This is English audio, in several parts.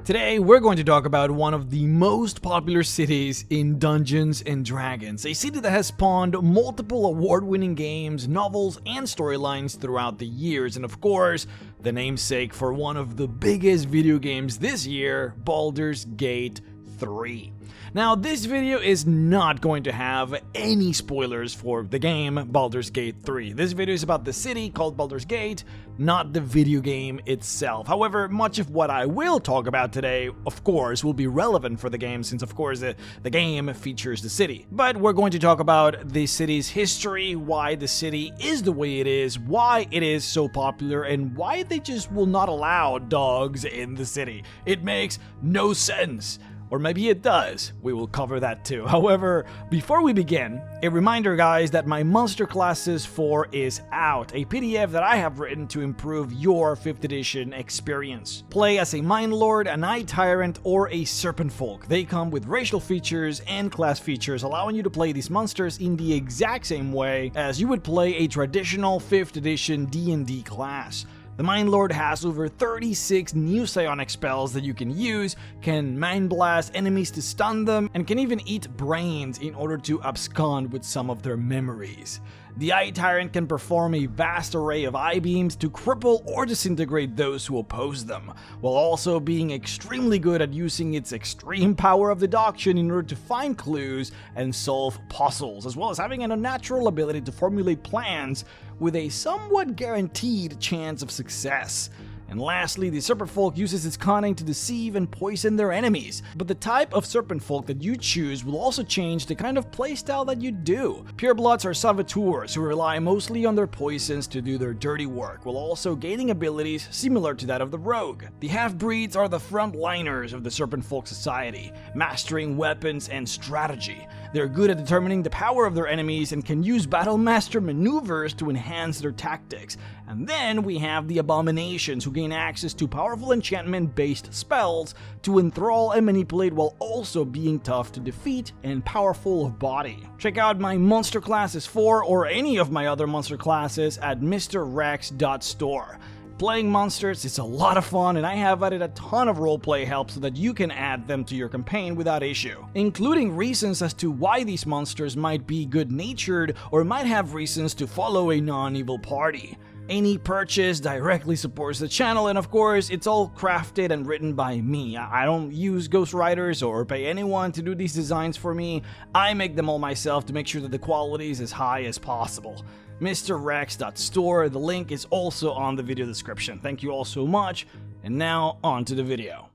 Today, we're going to talk about one of the most popular cities in Dungeons & Dragons, a city that has spawned multiple award-winning games, novels, and storylines throughout the years, and of course, the namesake for one of the biggest video games this year, Baldur's Gate 3. Now, this video is not going to have any spoilers for the game Baldur's Gate 3. This video is about the city called Baldur's Gate, not the video game itself. However, much of what I will talk about today, of course, will be relevant for the game since, of course, the game features the city. But we're going to talk about the city's history, why the city is the way it is, why it is so popular, and why they just will not allow dogs in the city. It makes no sense. Or maybe it does. We will cover that too. However, before we begin, a reminder guys that my Monster Classes 4 is out, a PDF that I have written to improve your 5th edition experience. Play as a Mind Lord, a Night Tyrant, or a Serpent Folk. They come with racial features and class features, allowing you to play these monsters in the exact same way as you would play a traditional 5th edition D&D class. The Mind Lord has over 36 new psionic spells that you can use, can mind blast enemies to stun them, and can even eat brains in order to abscond with some of their memories. The Eye Tyrant can perform a vast array of eye beams to cripple or disintegrate those who oppose them, while also being extremely good at using its extreme power of deduction in order to find clues and solve puzzles, as well as having an unnatural ability to formulate plans with a somewhat guaranteed chance of success. And lastly, the Serpent Folk uses its cunning to deceive and poison their enemies, but the type of Serpent Folk that you choose will also change the kind of playstyle that you do. Purebloods are saboteurs who rely mostly on their poisons to do their dirty work, while also gaining abilities similar to that of the Rogue. The Half-Breeds are the frontliners of the Serpent Folk society, mastering weapons and strategy. They're good at determining the power of their enemies and can use Battlemaster maneuvers to enhance their tactics. And then we have the Abominations, who gain access to powerful enchantment-based spells to enthrall and manipulate while also being tough to defeat and powerful of body. Check out my Monster Classes 4 or any of my other monster classes at mrrex.store. Playing monsters is a lot of fun, and I have added a ton of roleplay help so that you can add them to your campaign without issue, including reasons as to why these monsters might be good-natured or might have reasons to follow a non-evil party. Any purchase directly supports the channel, and of course, it's all crafted and written by me. I don't use ghostwriters or pay anyone to do these designs for me. I make them all myself to make sure that the quality is as high as possible. MrRex.store, the link is also on the video description. Thank you all so much, and now on to the video.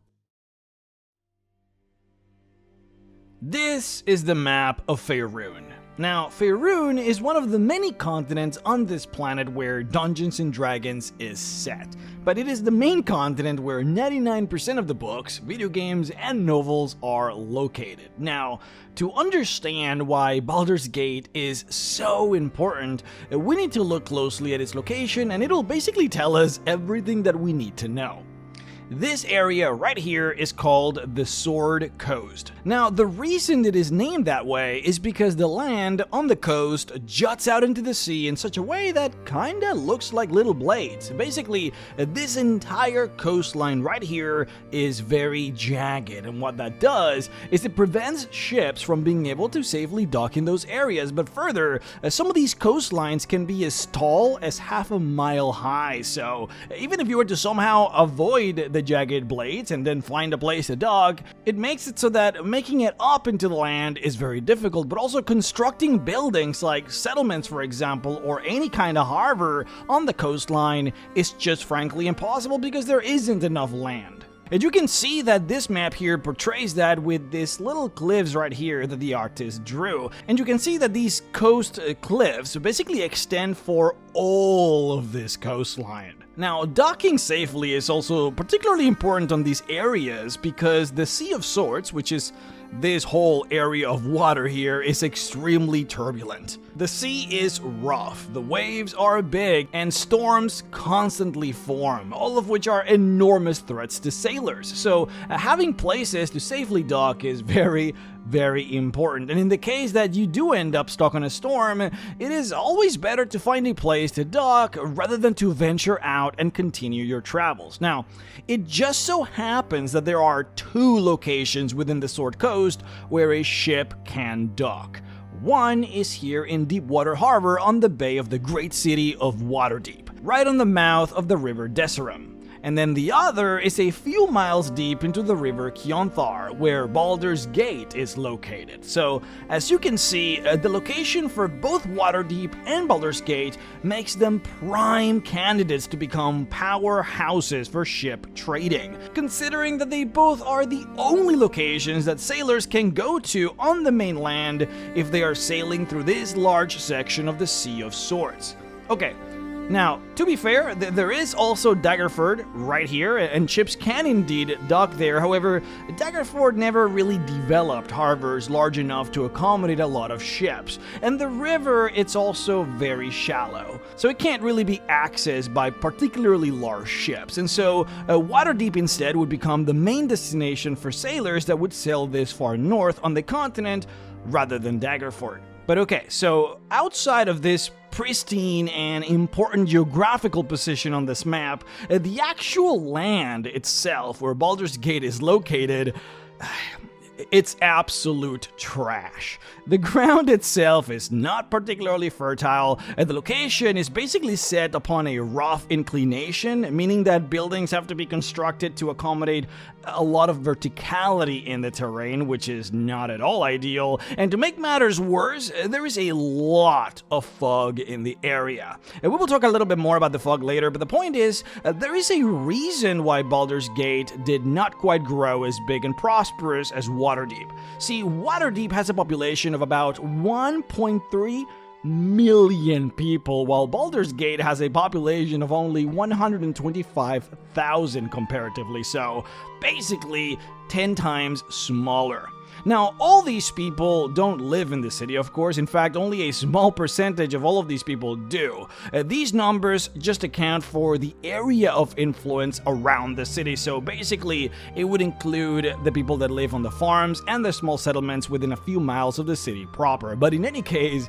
This is the map of Faerun. Now, Faerun is one of the many continents on this planet where Dungeons & Dragons is set, but it is the main continent where 99% of the books, video games, and novels are located. Now, to understand why Baldur's Gate is so important, we need to look closely at its location, and it'll basically tell us everything that we need to know. This area right here is called the Sword Coast. Now, the reason it is named that way is because the land on the coast juts out into the sea in such a way that kinda looks like little blades. Basically, this entire coastline right here is very jagged, and what that does is it prevents ships from being able to safely dock in those areas. But further, some of these coastlines can be as tall as half a mile high, so even if you were to somehow avoid the jagged blades and then find a place to dock, it makes it so that making it up into the land is very difficult, but also constructing buildings like settlements, for example, or any kind of harbor on the coastline is just frankly impossible because there isn't enough land. And you can see that this map here portrays that with these little cliffs right here that the artist drew. And you can see that these coast cliffs basically extend for all of this coastline. Now, docking safely is also particularly important on these areas because the Sea of Swords, which is this whole area of water here, is extremely turbulent. The sea is rough, the waves are big, and storms constantly form, all of which are enormous threats to sailors. So having places to safely dock is very, very important. And in the case that you do end up stuck on a storm, it is always better to find a place to dock rather than to venture out and continue your travels. Now, it just so happens that there are 2 locations within the Sword Coast where a ship can dock. One is here in Deepwater Harbor on the bay of the great city of Waterdeep, right on the mouth of the river Deserum. And then the other is a few miles deep into the river Kionthar, where Baldur's Gate is located. So, as you can see, the location for both Waterdeep and Baldur's Gate makes them prime candidates to become powerhouses for ship trading, considering that they both are the only locations that sailors can go to on the mainland if they are sailing through this large section of the Sea of Swords. Okay. Now, to be fair, there is also Daggerford right here, and ships can indeed dock there. However, Daggerford never really developed harbors large enough to accommodate a lot of ships. And the river, it's also very shallow, so it can't really be accessed by particularly large ships. And so, Waterdeep instead would become the main destination for sailors that would sail this far north on the continent rather than Daggerford. But okay, so outside of this pristine and important geographical position on this map, the actual land itself, where Baldur's Gate is located, it's absolute trash. The ground itself is not particularly fertile, and the location is basically set upon a rough inclination, meaning that buildings have to be constructed to accommodate a lot of verticality in the terrain, which is not at all ideal. And to make matters worse, there is a lot of fog in the area. And we will talk a little bit more about the fog later, but the point is, there is a reason why Baldur's Gate did not quite grow as big and prosperous as Waterdeep. See, Waterdeep has a population of about 1.3 million people, while Baldur's Gate has a population of only 125,000 comparatively, so basically 10 times smaller. Now, all these people don't live in the city, of course. In fact, only a small percentage of all of these people do. These numbers just account for the area of influence around the city. So basically, it would include the people that live on the farms and the small settlements within a few miles of the city proper. But in any case,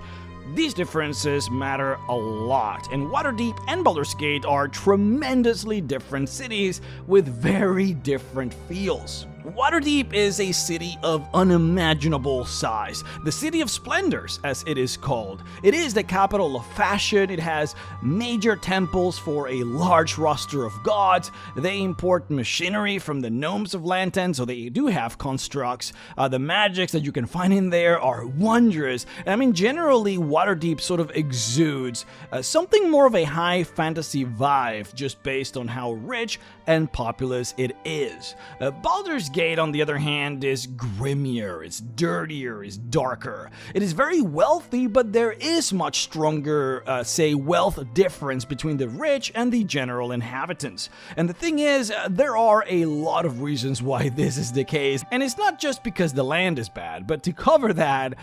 these differences matter a lot, and Waterdeep and Baldur's Gate are tremendously different cities with very different feels. Waterdeep is a city of unimaginable size, the City of Splendors, as it is called. It is the capital of fashion. It has major temples for a large roster of gods. They import machinery from the gnomes of Lantan, so they do have constructs. The magics that you can find in there are wondrous. I mean, generally, Waterdeep sort of exudes something more of a high fantasy vibe, just based on how rich and populous it is. Baldur's Gate, on the other hand, is grimmier, it's dirtier, it's darker. It is very wealthy, but there is much stronger, say, wealth difference between the rich and the general inhabitants. And the thing is, there are a lot of reasons why this is the case, and it's not just because the land is bad, but to cover that,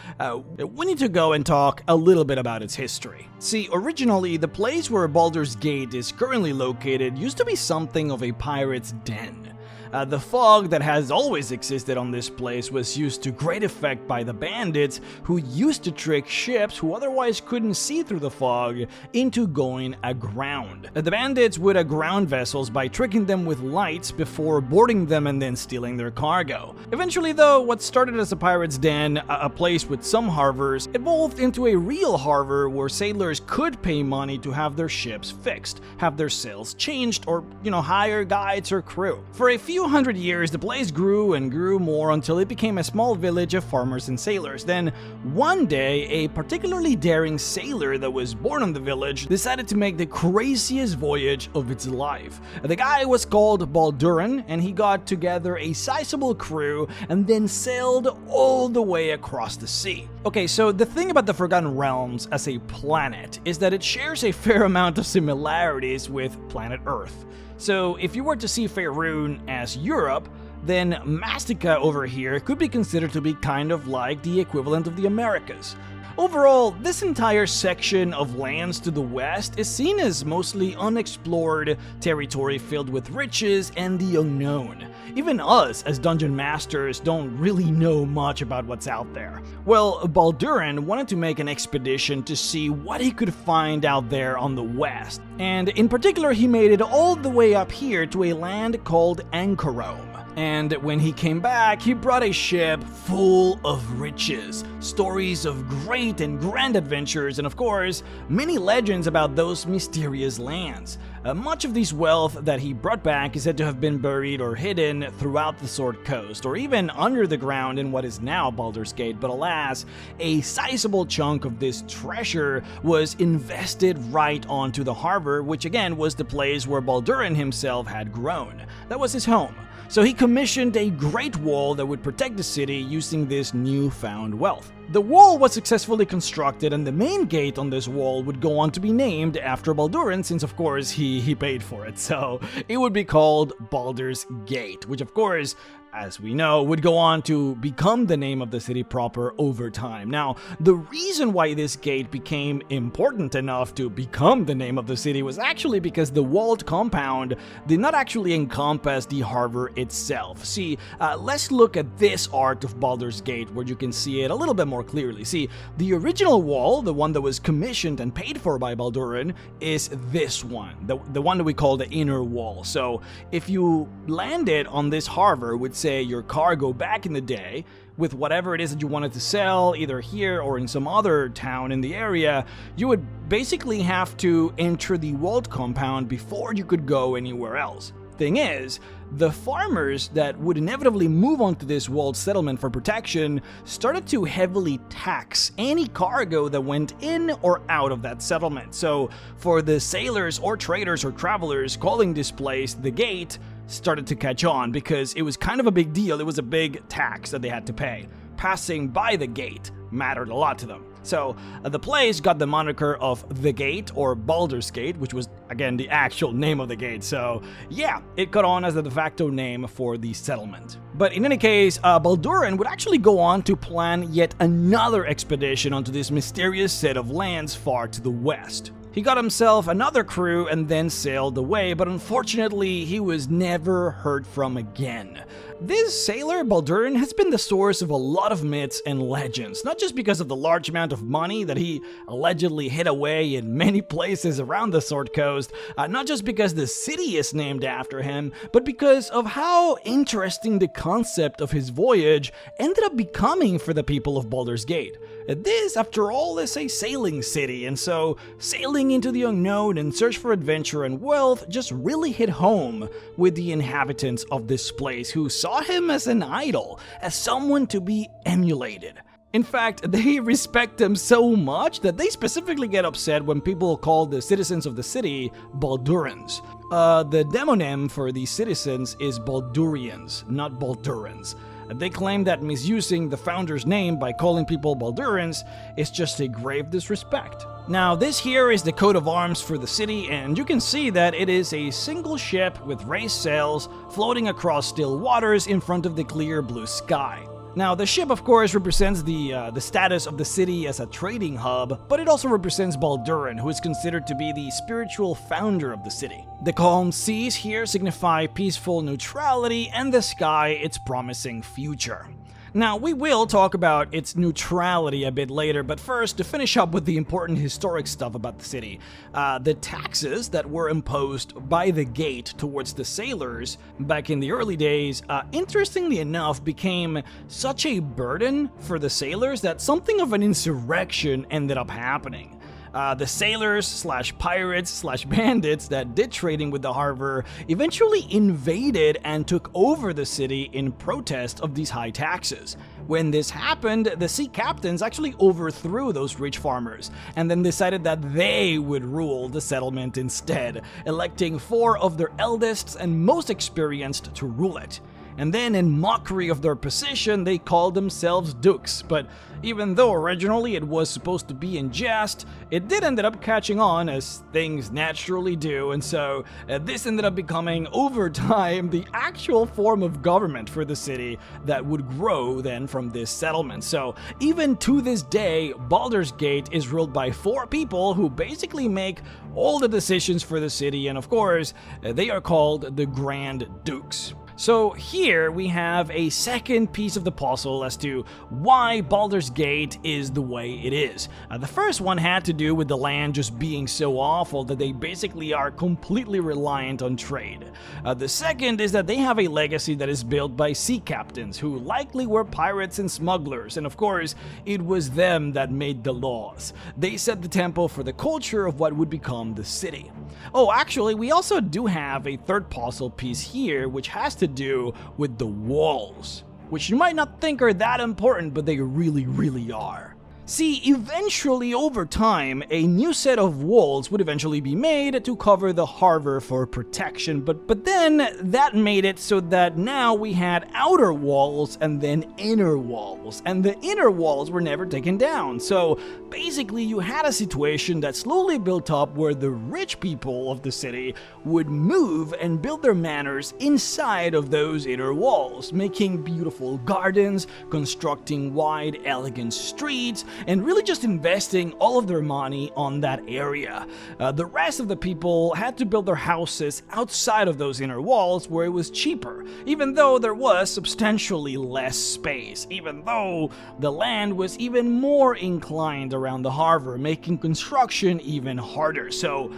we need to go and talk a little bit about its history. See, originally, the place where Baldur's Gate is currently located used to be something of a pirate's den. The fog that has always existed on this place was used to great effect by the bandits who used to trick ships who otherwise couldn't see through the fog into going aground. The bandits would aground vessels by tricking them with lights before boarding them and then stealing their cargo. Eventually though, what started as a pirate's den, a place with some harbors, evolved into a real harbor where sailors could pay money to have their ships fixed, have their sails changed, or, hire guides or crew. For a few hundred years, the place grew and grew more until it became a small village of farmers and sailors. Then, one day, a particularly daring sailor that was born in the village decided to make the craziest voyage of its life. The guy was called Baldur, and he got together a sizable crew and then sailed all the way across the sea. Okay, so the thing about the Forgotten Realms as a planet is that it shares a fair amount of similarities with planet Earth. So if you were to see Faerun as Europe, then Mastica over here could be considered to be kind of like the equivalent of the Americas. Overall, this entire section of lands to the west is seen as mostly unexplored territory filled with riches and the unknown. Even us, as dungeon masters, don't really know much about what's out there. Well, Baldurin wanted to make an expedition to see what he could find out there on the west, and in particular he made it all the way up here to a land called Anchorome. And when he came back, he brought a ship full of riches, stories of great and grand adventures, and of course, many legends about those mysterious lands. Much of this wealth that he brought back is said to have been buried or hidden throughout the Sword Coast, or even under the ground in what is now Baldur's Gate, but alas, a sizable chunk of this treasure was invested right onto the harbor, which again was the place where Baldurin himself had grown. That was his home. So he commissioned a great wall that would protect the city using this newfound wealth. The wall was successfully constructed, and the main gate on this wall would go on to be named after Baldurin, since of course he paid for it. So it would be called Baldur's Gate, which of course, as we know, would go on to become the name of the city proper over time. Now, the reason why this gate became important enough to become the name of the city was actually because the walled compound did not actually encompass the harbor itself. See, let's look at this art of Baldur's Gate where you can see it a little bit more clearly. See, the original wall, the one that was commissioned and paid for by Baldurin, is this one, the one that we call the inner wall. So if you landed on this harbor with, say, your cargo back in the day, with whatever it is that you wanted to sell, either here or in some other town in the area, you would basically have to enter the walled compound before you could go anywhere else. Thing is, the farmers that would inevitably move onto this walled settlement for protection started to heavily tax any cargo that went in or out of that settlement. So for the sailors or traders or travelers calling this place the Gate, started to catch on because it was kind of a big deal. It was a big tax that they had to pay. Passing by the gate mattered a lot to them. So the place got the moniker of the Gate, or Baldur's Gate, which was again the actual name of the gate. So yeah, it caught on as the de facto name for the settlement. But in any case, Baldurin would actually go on to plan yet another expedition onto this mysterious set of lands far to the west. He got himself another crew and then sailed away, but unfortunately he was never heard from again. This sailor, Baldurin, has been the source of a lot of myths and legends, not just because of the large amount of money that he allegedly hid away in many places around the Sword Coast, not just because the city is named after him, but because of how interesting the concept of his voyage ended up becoming for the people of Baldur's Gate. This, after all, is a sailing city, and so sailing into the unknown and search for adventure and wealth just really hit home with the inhabitants of this place, who saw him as an idol, as someone to be emulated. In fact, they respect him so much that they specifically get upset when people call the citizens of the city Baldurins. The demonym for these citizens is Baldurians, not Baldurins. They claim that misusing the founder's name by calling people Baldurins is just a grave disrespect. Now, this here is the coat of arms for the city, and you can see that it is a single ship with raised sails floating across still waters in front of the clear blue sky. Now, the ship, of course, represents the status of the city as a trading hub, but it also represents Baldurin, who is considered to be the spiritual founder of the city. The calm seas here signify peaceful neutrality, and the sky its promising future. Now, we will talk about its neutrality a bit later, but first, to finish up with the important historic stuff about the city, the taxes that were imposed by the Gate towards the sailors back in the early days, interestingly enough, became such a burden for the sailors that something of an insurrection ended up happening. The sailors / pirates / bandits that did trading with the harbor eventually invaded and took over the city in protest of these high taxes. When this happened, the sea captains actually overthrew those rich farmers and then decided that they would rule the settlement instead, electing 4 of their eldest and most experienced to rule it. And then, in mockery of their position, they called themselves dukes. But even though originally it was supposed to be in jest, it did end up catching on, as things naturally do, and so this ended up becoming, over time, the actual form of government for the city that would grow then from this settlement. So even to this day, Baldur's Gate is ruled by 4 people who basically make all the decisions for the city, and of course, they are called the Grand Dukes. So here we have a second piece of the puzzle as to why Baldur's Gate is the way it is. The first one had to do with the land just being so awful that they basically are completely reliant on trade. The second is that they have a legacy that is built by sea captains who likely were pirates and smugglers, and of course it was them that made the laws. They set the tempo for the culture of what would become the city. Oh, actually, we also do have a third puzzle piece here, which has to do with the walls, which you might not think are that important, but they really are. See, eventually over time, a new set of walls would eventually be made to cover the harbor for protection, but then that made it so that now we had outer walls and then inner walls, and the inner walls were never taken down. So basically you had a situation that slowly built up where the rich people of the city would move and build their manors inside of those inner walls, making beautiful gardens, constructing wide, elegant streets, and really just investing all of their money on that area. The rest of the people had to build their houses outside of those inner walls where it was cheaper, even though there was substantially less space, even though the land was even more inclined around the harbor, making construction even harder. So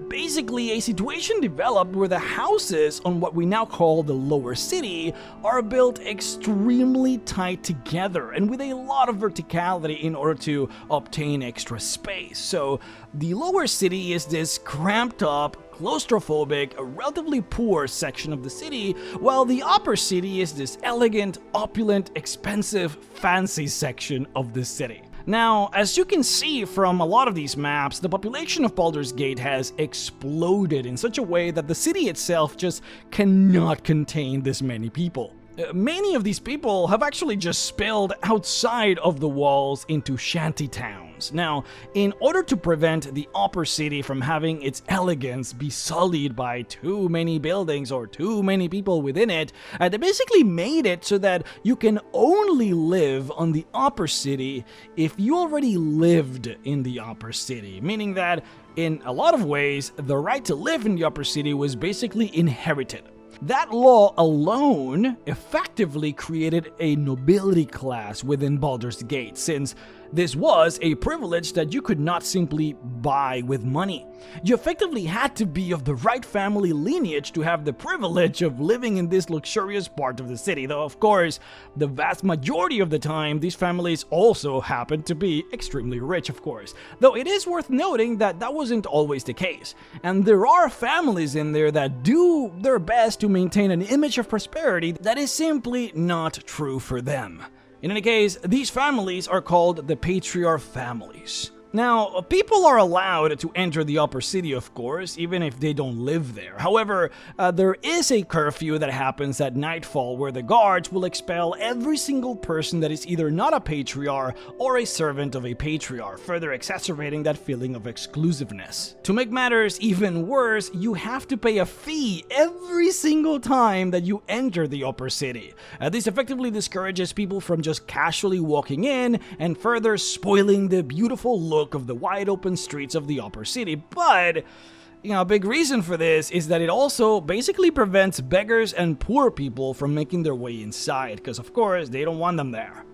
basically a situation developed where the houses on what we now call the lower city are built extremely tight together and with a lot of verticality in order to obtain extra space. So the lower city is this cramped up, claustrophobic, relatively poor section of the city, while the upper city is this elegant, opulent, expensive, fancy section of the city. Now, as you can see from a lot of these maps, the population of Baldur's Gate has exploded in such a way that the city itself just cannot contain this many people. Many of these people have actually just spilled outside of the walls into shanty towns. Now, in order to prevent the upper city from having its elegance be sullied by too many buildings or too many people within it, they basically made it so that you can only live on the upper city if you already lived in the upper city, meaning that in a lot of ways, the right to live in the upper city was basically inherited. That law alone effectively created a nobility class within Baldur's Gate, since this was a privilege that you could not simply buy with money. You effectively had to be of the right family lineage to have the privilege of living in this luxurious part of the city, though of course, the vast majority of the time, these families also happened to be extremely rich, of course. Though it is worth noting that that wasn't always the case, and there are families in there that do their best to maintain an image of prosperity that is simply not true for them. In any case, these families are called the patriarch families. Now, people are allowed to enter the upper city, of course, even if they don't live there. However, there is a curfew that happens at nightfall where the guards will expel every single person that is either not a patriarch or a servant of a patriarch, further exacerbating that feeling of exclusiveness. To make matters even worse, you have to pay a fee every single time that you enter the upper city. This effectively discourages people from just casually walking in and further spoiling the beautiful look of the wide open streets of the upper city. But a big reason for this is that it also basically prevents beggars and poor people from making their way inside, because of course they don't want them there.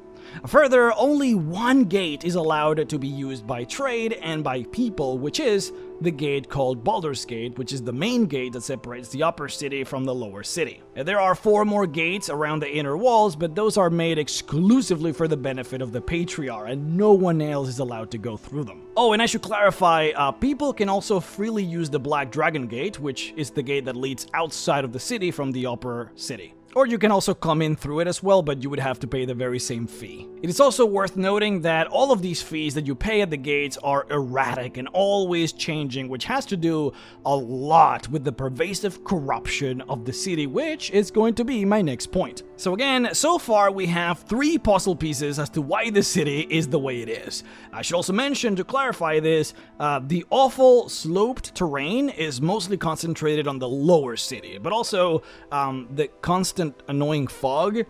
Further, only one gate is allowed to be used by trade and by people, which is the gate called Baldur's Gate, which is the main gate that separates the upper city from the lower city. There are 4 more gates around the inner walls, but those are made exclusively for the benefit of the patriarch, and no one else is allowed to go through them. Oh, and I should clarify, people can also freely use the Black Dragon Gate, which is the gate that leads outside of the city from the upper city. Or you can also come in through it as well, but you would have to pay the very same fee. It is also worth noting that all of these fees that you pay at the gates are erratic and always changing, which has to do a lot with the pervasive corruption of the city, which is going to be my next point. So again, so far we have 3 puzzle pieces as to why the city is the way it is. I should also mention, to clarify this, the awful sloped terrain is mostly concentrated on the lower city, but also the constant annoying fog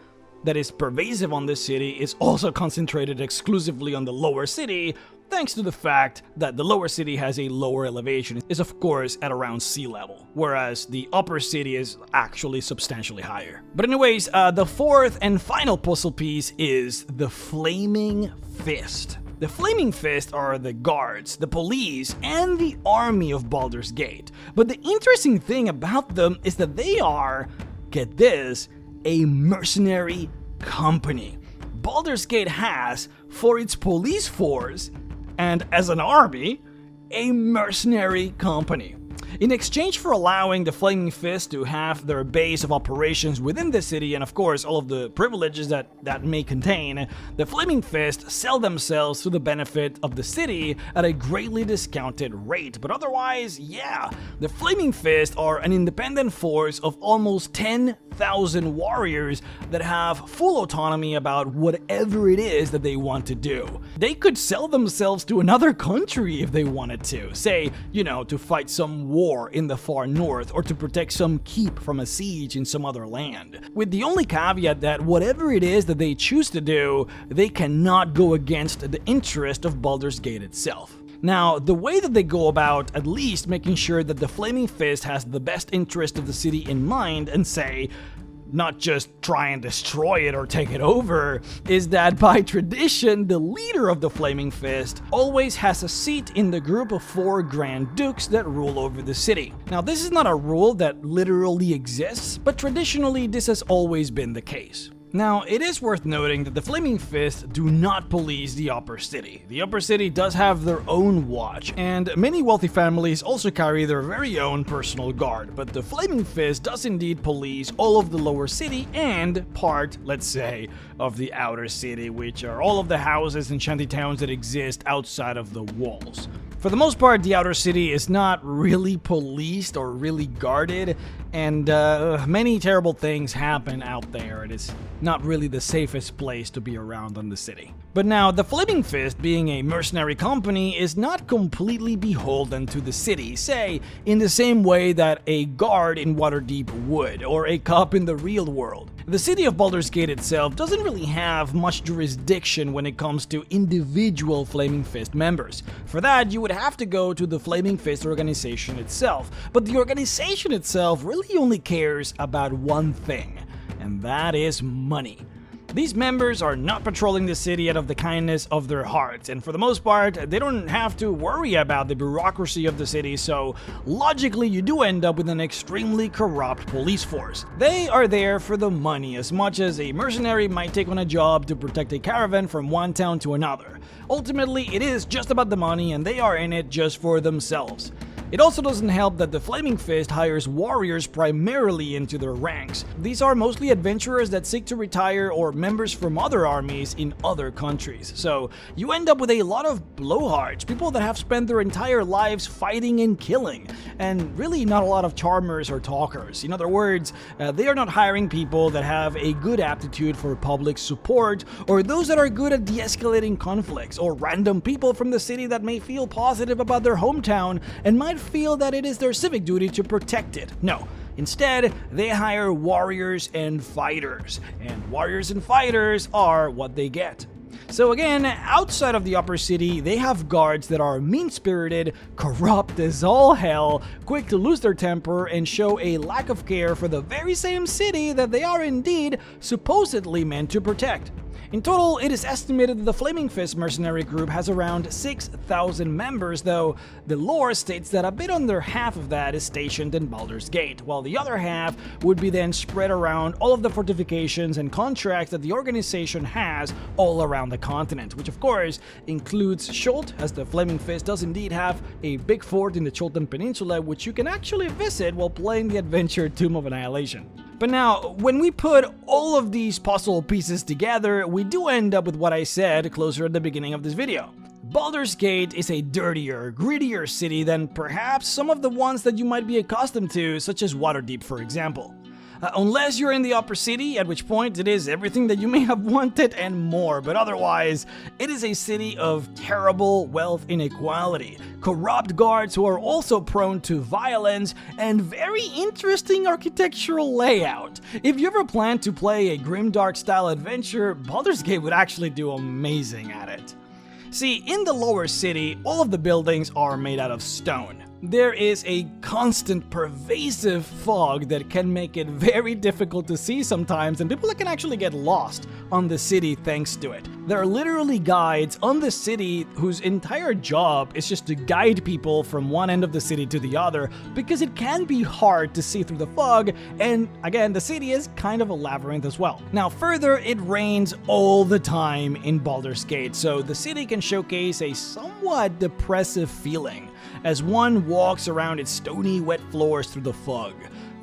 that is pervasive on this city is also concentrated exclusively on the lower city, thanks to the fact that the lower city has a lower elevation, is of course at around sea level, whereas the upper city is actually substantially higher. But anyways, the 4th and final puzzle piece is the Flaming Fist. The Flaming Fist are the guards, the police, and the army of Baldur's Gate. But the interesting thing about them is that they are, get this, a mercenary company. Baldur's Gate has, for its police force, and as an army, a mercenary company. In exchange for allowing the Flaming Fist to have their base of operations within the city and of course all of the privileges that may contain, the Flaming Fist sell themselves to the benefit of the city at a greatly discounted rate. But otherwise, yeah, the Flaming Fist are an independent force of almost 10,000 warriors that have full autonomy about whatever it is that they want to do. They could sell themselves to another country if they wanted to, say, to fight some war in the far north or to protect some keep from a siege in some other land. With the only caveat that whatever it is that they choose to do, they cannot go against the interest of Baldur's Gate itself. Now, the way that they go about at least making sure that the Flaming Fist has the best interest of the city in mind and say, not just try and destroy it or take it over, is that by tradition, the leader of the Flaming Fist always has a seat in the group of 4 Grand Dukes that rule over the city. Now, this is not a rule that literally exists, but traditionally this has always been the case. Now, it is worth noting that the Flaming Fist do not police the upper city. The upper city does have their own watch, and many wealthy families also carry their very own personal guard, but the Flaming Fist does indeed police all of the lower city and part, let's say, of the outer city, which are all of the houses and shantytowns that exist outside of the walls. For the most part, the outer city is not really policed or really guarded, and many terrible things happen out there. It is not really the safest place to be around in the city. But now, the Flaming Fist, being a mercenary company, is not completely beholden to the city, say, in the same way that a guard in Waterdeep would, or a cop in the real world. The city of Baldur's Gate itself doesn't really have much jurisdiction when it comes to individual Flaming Fist members. For that, you would have to go to the Flaming Fist organization itself, but the organization itself really only cares about one thing, and that is money. These members are not patrolling the city out of the kindness of their hearts, and for the most part, they don't have to worry about the bureaucracy of the city, so logically you do end up with an extremely corrupt police force. They are there for the money as much as a mercenary might take on a job to protect a caravan from one town to another. Ultimately, it is just about the money, and they are in it just for themselves. It also doesn't help that the Flaming Fist hires warriors primarily into their ranks. These are mostly adventurers that seek to retire or members from other armies in other countries. So you end up with a lot of blowhards, people that have spent their entire lives fighting and killing, and really not a lot of charmers or talkers. In other words, they are not hiring people that have a good aptitude for public support, or those that are good at de-escalating conflicts, or random people from the city that may feel positive about their hometown and might feel that it is their civic duty to protect it. No. Instead, they hire warriors and fighters, and warriors and fighters are what they get. So again, outside of the upper city, they have guards that are mean-spirited, corrupt as all hell, quick to lose their temper, and show a lack of care for the very same city that they are indeed supposedly meant to protect. In total, it is estimated that the Flaming Fist mercenary group has around 6,000 members, though the lore states that a bit under half of that is stationed in Baldur's Gate, while the other half would be then spread around all of the fortifications and contracts that the organization has all around the continent, which of course includes Chult, as the Flaming Fist does indeed have a big fort in the Chultan Peninsula, which you can actually visit while playing the adventure Tomb of Annihilation. But now, when we put all of these puzzle pieces together, we do end up with what I said closer at the beginning of this video. Baldur's Gate is a dirtier, grittier city than perhaps some of the ones that you might be accustomed to, such as Waterdeep, for example. Unless you're in the upper city, at which point it is everything that you may have wanted and more, but otherwise, it is a city of terrible wealth inequality, corrupt guards who are also prone to violence, and very interesting architectural layout. If you ever plan to play a grimdark style adventure, Baldur's Gate would actually do amazing at it. See, in the lower city, all of the buildings are made out of stone. There is a constant, pervasive fog that can make it very difficult to see sometimes, and people can actually get lost on the city thanks to it. There are literally guides on the city whose entire job is just to guide people from one end of the city to the other, because it can be hard to see through the fog, and again, the city is kind of a labyrinth as well. Now further, it rains all the time in Baldur's Gate, so the city can showcase a somewhat depressive feeling as one walks around its stony, wet floors through the fog.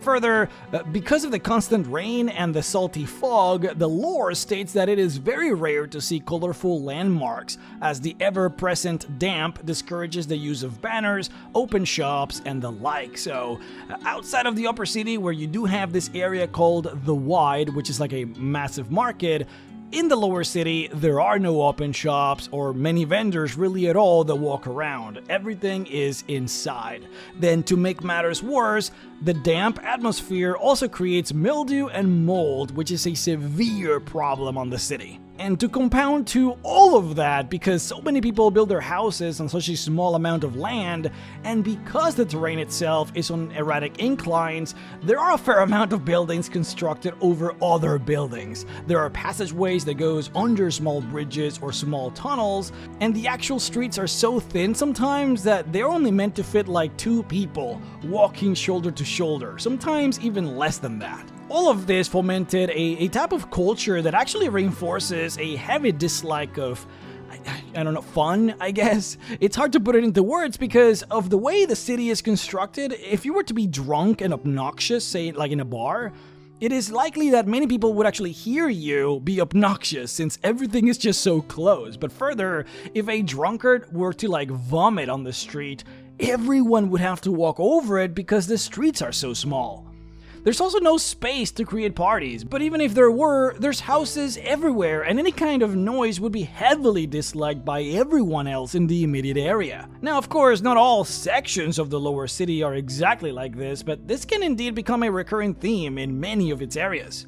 Further, because of the constant rain and the salty fog, the lore states that it is very rare to see colorful landmarks, as the ever-present damp discourages the use of banners, open shops, and the like. So, outside of the upper city, where you do have this area called the Wide, which is like a massive market, in the lower city, there are no open shops or many vendors really at all that walk around. Everything is inside. Then, to make matters worse, the damp atmosphere also creates mildew and mold, which is a severe problem on the city. And to compound to all of that, because so many people build their houses on such a small amount of land, and because the terrain itself is on erratic inclines, there are a fair amount of buildings constructed over other buildings. There are passageways that goes under small bridges or small tunnels, and the actual streets are so thin sometimes that they're only meant to fit like 2 people walking shoulder to shoulder, sometimes even less than that. All of this fomented a type of culture that actually reinforces a heavy dislike of, I don't know, fun, I guess? It's hard to put it into words because of the way the city is constructed. If you were to be drunk and obnoxious, say like in a bar, it is likely that many people would actually hear you be obnoxious since everything is just so close. But further, if a drunkard were to like vomit on the street, everyone would have to walk over it because the streets are so small. There's also no space to create parties, but even if there were, there's houses everywhere, and any kind of noise would be heavily disliked by everyone else in the immediate area. Now, of course, not all sections of the lower city are exactly like this, but this can indeed become a recurring theme in many of its areas.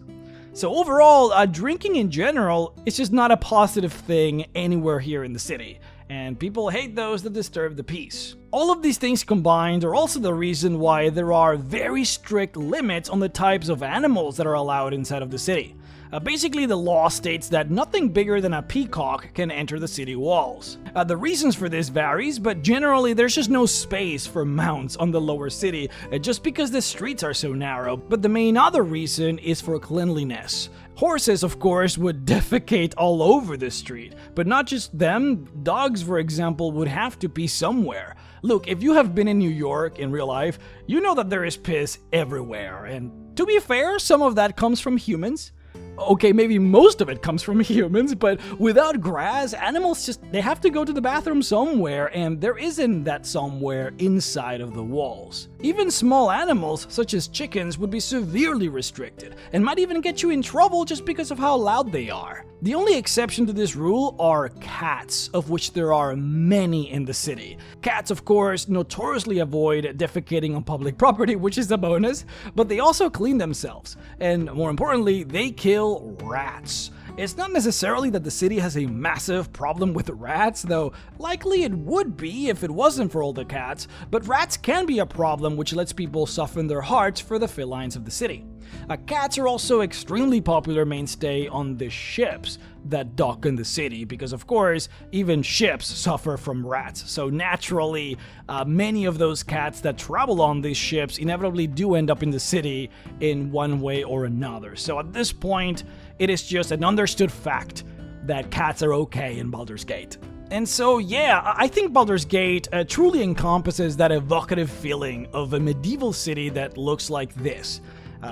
So overall, drinking in general is just not a positive thing anywhere here in the city, and people hate those that disturb the peace. All of these things combined are also the reason why there are very strict limits on the types of animals that are allowed inside of the city. Basically, the law states that nothing bigger than a peacock can enter the city walls. The reasons for this varies, but generally there's just no space for mounts on the lower city, just because the streets are so narrow. But the main other reason is for cleanliness. Horses, of course, would defecate all over the street, but not just them, dogs, for example, would have to pee somewhere. Look, if you have been in New York in real life, you know that there is piss everywhere, and to be fair, some of that comes from humans. Okay, maybe most of it comes from humans, but without grass, animals they have to go to the bathroom somewhere, and there isn't that somewhere inside of the walls. Even small animals, such as chickens, would be severely restricted, and might even get you in trouble just because of how loud they are. The only exception to this rule are cats, of which there are many in the city. Cats, of course, notoriously avoid defecating on public property, which is a bonus, but they also clean themselves, and more importantly, they kill rats. It's not necessarily that the city has a massive problem with rats, though likely it would be if it wasn't for all the cats, but rats can be a problem which lets people soften their hearts for the felines of the city. Cats are also extremely popular mainstay on the ships that dock in the city because, of course, even ships suffer from rats. So naturally, many of those cats that travel on these ships inevitably do end up in the city in one way or another. So at this point, it is just an understood fact that cats are okay in Baldur's Gate. And so, yeah, I think Baldur's Gate truly encompasses that evocative feeling of a medieval city that looks like this.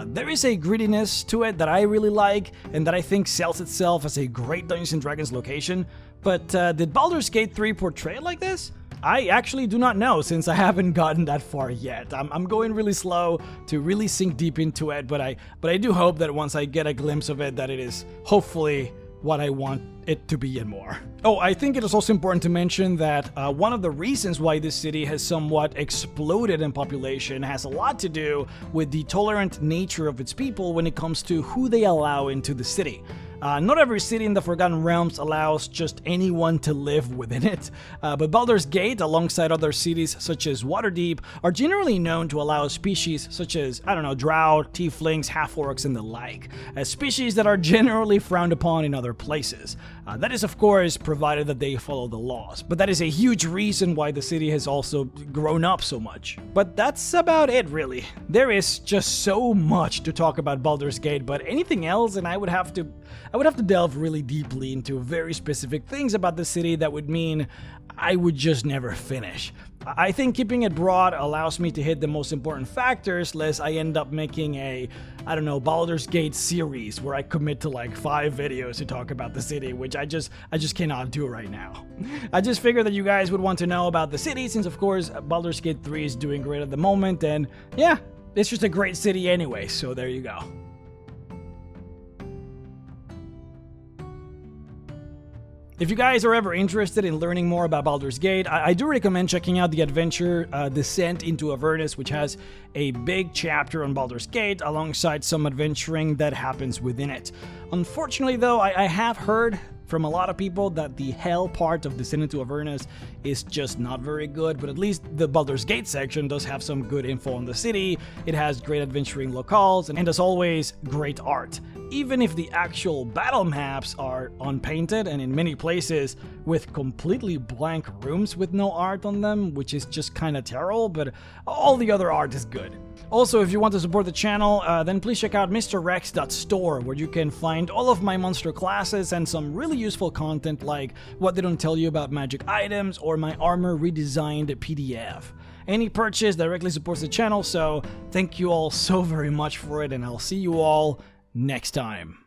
There is a grittiness to it that I really like, and that I think sells itself as a great Dungeons & Dragons location, but did Baldur's Gate 3 portray it like this? I actually do not know, since I haven't gotten that far yet. I'm going really slow to really sink deep into it, but I do hope that once I get a glimpse of it, that it is hopefully what I want it to be and more. Oh, I think it is also important to mention that one of the reasons why this city has somewhat exploded in population has a lot to do with the tolerant nature of its people when it comes to who they allow into the city. Not every city in the Forgotten Realms allows just anyone to live within it, but Baldur's Gate, alongside other cities such as Waterdeep, are generally known to allow species such as, I don't know, drow, tieflings, half-orcs, and the like, as species that are generally frowned upon in other places. That is, of course, provided that they follow the laws, but that is a huge reason why the city has also grown up so much. But that's about it, really. There is just so much to talk about Baldur's Gate, but anything else, and I would have to delve really deeply into very specific things about the city that would mean I would just never finish. I think keeping it broad allows me to hit the most important factors, lest I end up making a, I don't know, Baldur's Gate series where I commit to like 5 videos to talk about the city, which I just cannot do right now. I just figured that you guys would want to know about the city, since of course Baldur's Gate 3 is doing great at the moment, and yeah, it's just a great city anyway, so there you go. If you guys are ever interested in learning more about Baldur's Gate, I do recommend checking out the adventure Descent into Avernus, which has a big chapter on Baldur's Gate alongside some adventuring that happens within it. Unfortunately though, I have heard from a lot of people that the hell part of Descent into Avernus is just not very good, but at least the Baldur's Gate section does have some good info on the city. It has great adventuring locales, and as always, great art. Even if the actual battle maps are unpainted and in many places with completely blank rooms with no art on them, which is just kinda terrible, but all the other art is good. Also, if you want to support the channel, then please check out mrrex.store, where you can find all of my monster classes and some really useful content like what they don't tell you about magic items or my armor redesigned PDF. Any purchase directly supports the channel, so thank you all so very much for it, and I'll see you all next time.